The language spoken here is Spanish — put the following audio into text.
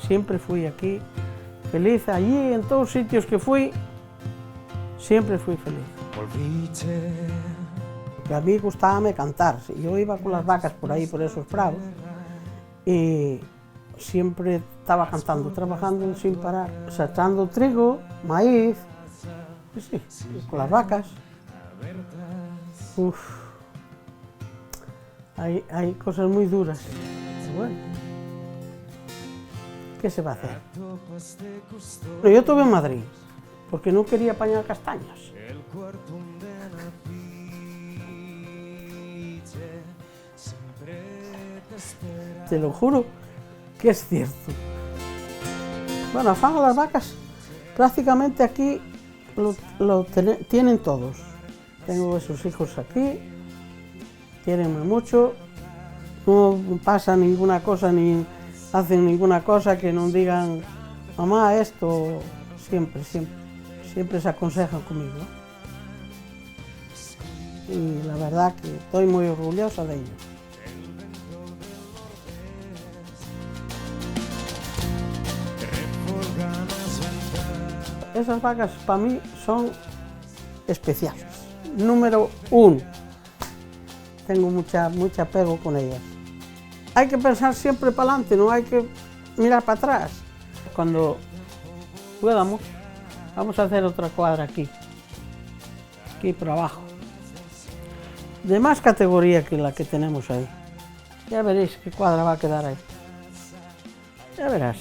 siempre fui aquí feliz. Allí, en todos sitios que fui, siempre fui feliz. Porque a mí gustábame cantar. Yo iba con las vacas por ahí, por esos prados, y siempre estaba cantando, trabajando sin parar, sacando trigo, maíz, sí, con las vacas. Uf, hay cosas muy duras, pero bueno, ¿qué se va a hacer? Pero yo estuve en Madrid, porque no quería apañar castañas. Te lo juro que es cierto. Bueno, afán a las vacas, prácticamente aquí tienen todos. Tengo esos hijos aquí, tienen mucho, no pasa ninguna cosa ni hacen ninguna cosa que no digan, mamá, esto, siempre se aconsejan conmigo. Y la verdad que estoy muy orgullosa de ellos. Esas vacas para mí son especiales. Número 1, tengo mucho apego con ellas. Hay que pensar siempre para adelante, no hay que mirar para atrás. Cuando podamos, vamos a hacer otra cuadra aquí por abajo, de más categoría que la que tenemos ahí. Ya veréis qué cuadra va a quedar ahí. Ya verás.